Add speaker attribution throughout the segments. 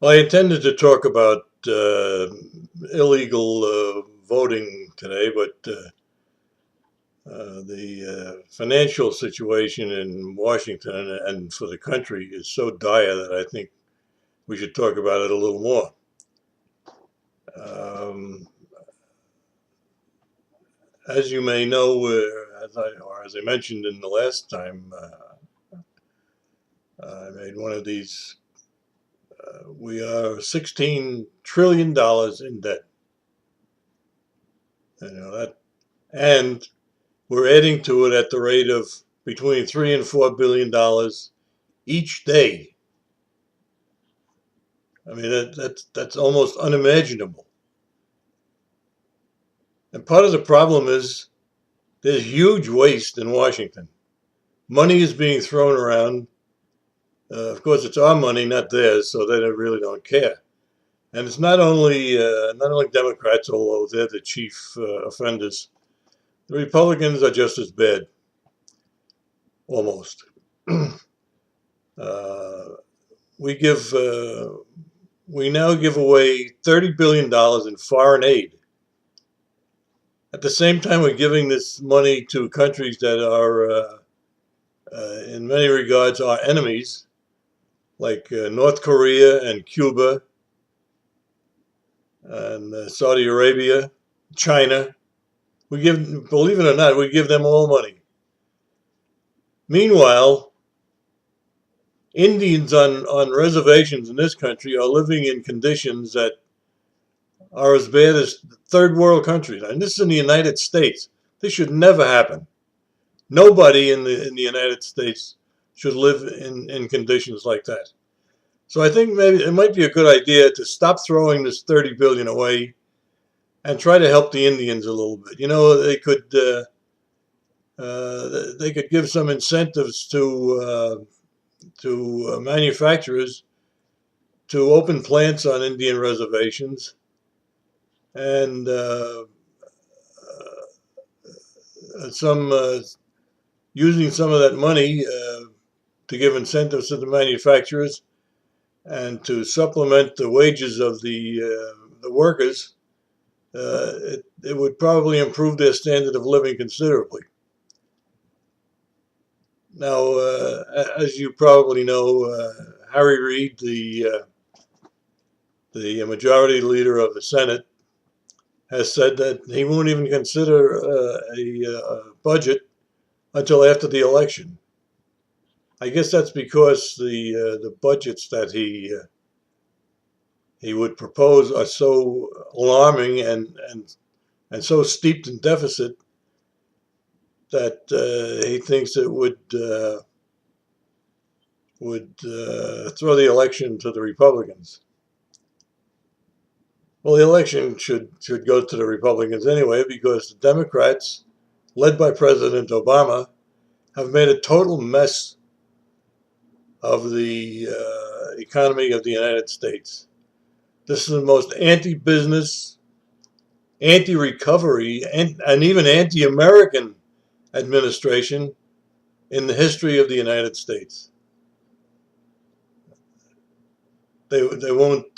Speaker 1: Well, I intended to talk about illegal voting today, but the financial situation in Washington and for the country is so dire that I think we should talk about it a little more. Um, as you may know, as I mentioned in the last time I made one of these, we are $16 trillion in debt. You know that, and we're adding to it at the rate of between $3 and $4 billion each day. I mean, that's almost unimaginable. And part of the problem is there's huge waste in Washington. Money is being thrown around. Of course, it's our money, not theirs, so they really don't care. And it's not only Democrats, although they're the chief offenders. The Republicans are just as bad, almost. uh, we give we now give away $30 billion in foreign aid. At the same time, we're giving this money to countries that are, in many regards, our enemies, like North Korea and Cuba and Saudi Arabia, China. Believe it or not, we give them all money. Meanwhile, Indians on reservations in this country are living in conditions that are as bad as third world countries. And this is in the United States. This should never happen. Nobody in the United States should live in conditions like that. So I think maybe it might be a good idea to stop throwing this 30 billion away and try to help the Indians a little bit. They could give some incentives to manufacturers to open plants on Indian reservations and some using some of that money to give incentives to the manufacturers and to supplement the wages of the workers. It would probably improve their standard of living considerably. Now, as you probably know, Harry Reid, the majority leader of the Senate, has said that he won't even consider a budget until after the election. I guess that's because the budgets that he would propose are so alarming and so steeped in deficit that he thinks it would throw the election to the Republicans. Well, the election should go to the Republicans anyway because the Democrats, led by President Obama, have made a total mess of the economy of the United States. This is the most anti-business, anti-recovery, and even anti-American administration in the history of the United States. They won't.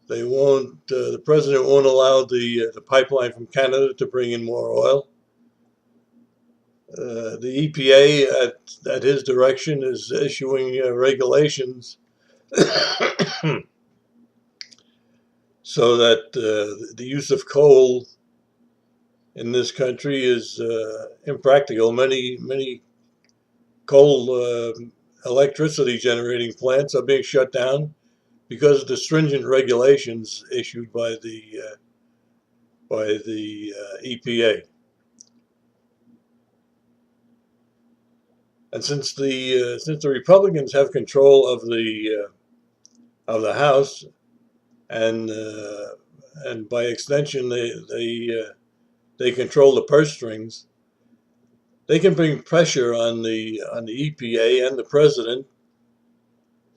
Speaker 1: They won't. The president won't allow the pipeline from Canada to bring in more oil. The EPA, at his direction, is issuing regulations so that the use of coal in this country is impractical. Many coal electricity generating plants are being shut down because of the stringent regulations issued by the EPA. And since the Republicans have control of the House and by extension they control the purse strings, they can bring pressure on the EPA and the president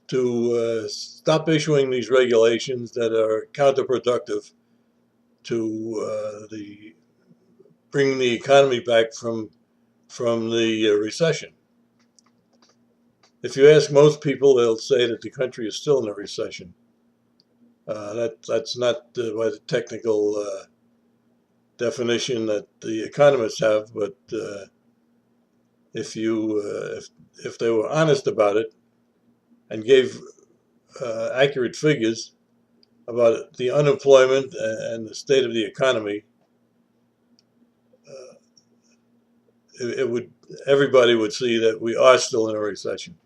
Speaker 1: to stop issuing these regulations that are counterproductive to the bringing the economy back from the recession. If you ask most people, they'll say that the country is still in a recession. That's not by the technical definition that the economists have, but if you if they were honest about it and gave accurate figures about the unemployment and the state of the economy, uh, it would everybody would see that we are still in a recession.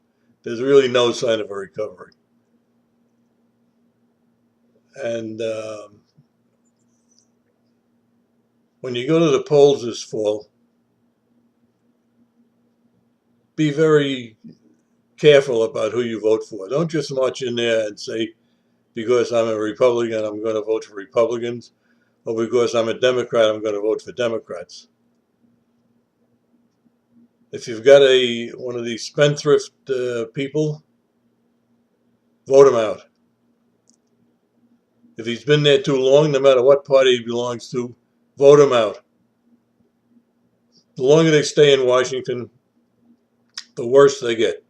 Speaker 1: There's really no sign of a recovery. And when you go to the polls this fall, be very careful about who you vote for. Don't just march in there and say, because I'm a Republican, I'm going to vote for Republicans, or because I'm a Democrat, I'm going to vote for Democrats. If you've got one of these spendthrift people, vote him out. If he's been there too long, no matter what party he belongs to, vote him out. The longer they stay in Washington, the worse they get.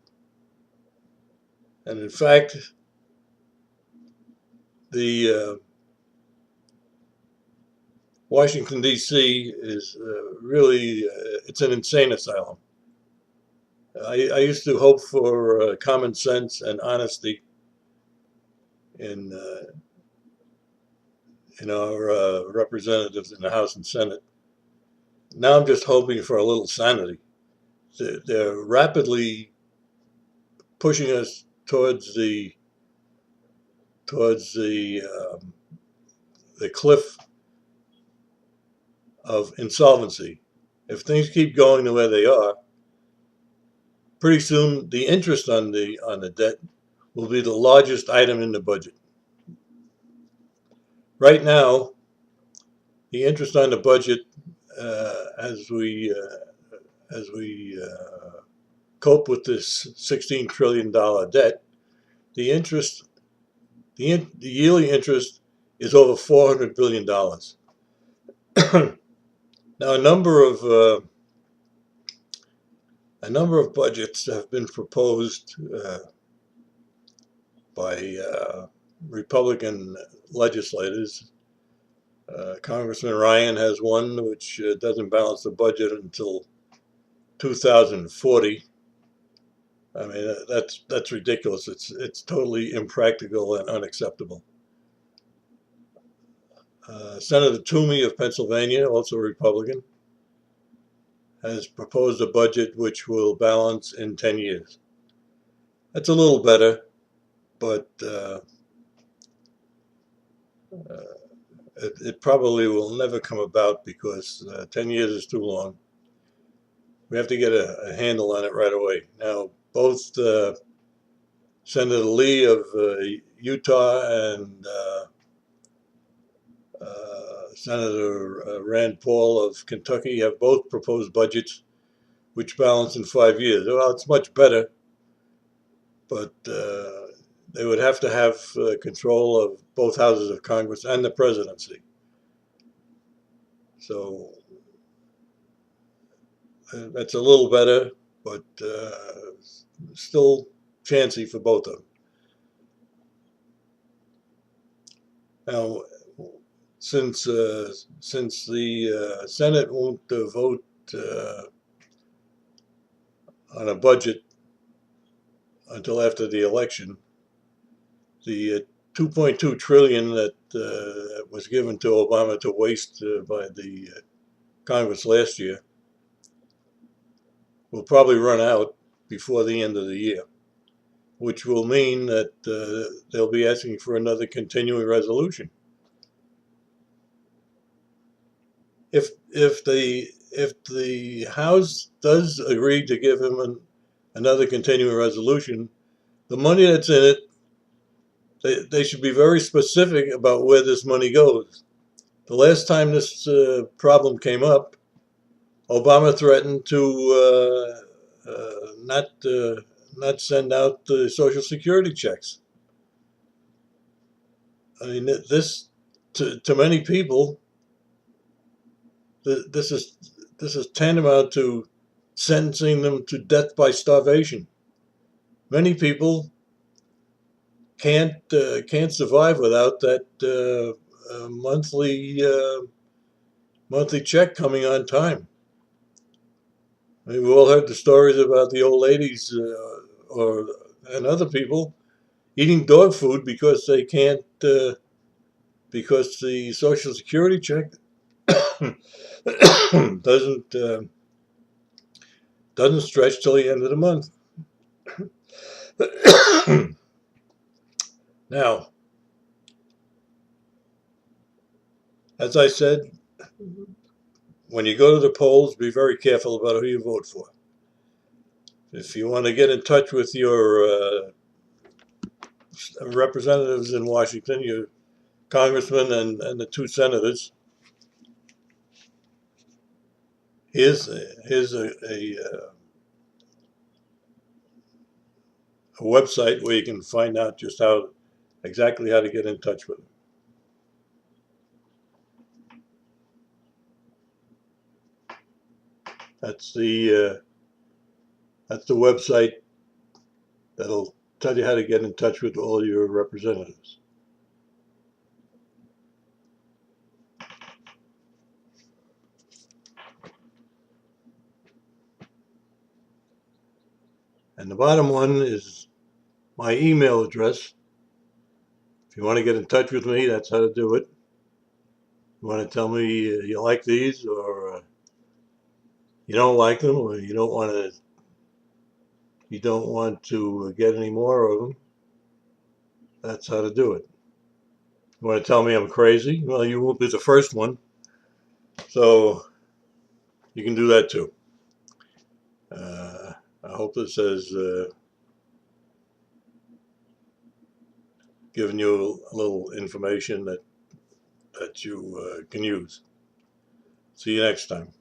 Speaker 1: And in fact, the Washington, D.C. is really, it's an insane asylum. I used to hope for common sense and honesty in our representatives in the House and Senate. Now I'm just hoping for a little sanity. They're rapidly pushing us towards the cliff of insolvency. If things keep going the way they are, pretty soon the interest on the debt will be the largest item in the budget. Right now, the interest on the budget, as we cope with this $16 trillion debt, the interest, the yearly interest is over $400 billion. Now, a number of budgets have been proposed by Republican legislators. Congressman Ryan has one which doesn't balance the budget until 2040. I mean, that's ridiculous. It's totally impractical and unacceptable. Senator Toomey of Pennsylvania, also a Republican, has proposed a budget which will balance in 10 years. That's a little better, but it probably will never come about because 10 years is too long. We have to get a handle on it right away. Now, both Senator Lee of Utah and Senator Rand Paul of Kentucky have both proposed budgets which balance in 5 years. Well, it's much better, but they would have to have control of both houses of Congress and the presidency. So that's a little better, but still chancy for both of them. Now, since the Senate won't vote on a budget until after the election, the 2.2 trillion that was given to Obama to waste by the Congress last year will probably run out before the end of the year, which will mean that they'll be asking for another continuing resolution. If the House does agree to give him another continuing resolution, the money that's in it, they should be very specific about where this money goes. The last time this problem came up, Obama threatened to not send out the Social Security checks. I mean, this to many people, this is tantamount to sentencing them to death by starvation. Many people can't survive without that monthly check coming on time. I mean, we've all heard the stories about the old ladies or and other people eating dog food because they can't because the Social Security check doesn't doesn't stretch till the end of the month. Now, as I said, when you go to the polls, be very careful about who you vote for. If you want to get in touch with your representatives in Washington, your congressman and the two senators, here's a website where you can find out just how exactly how to get in touch with them. That's the that's the website that'll tell you how to get in touch with all your representatives. And the bottom one is my email address. If you want to get in touch with me, that's how to do it. You want to tell me you like these or you don't like them or you don't want to get any more of them, that's how to do it. You want to tell me I'm crazy? Well, you won't be the first one, so you can do that too. I hope this has given you a little information that you can use. See you next time.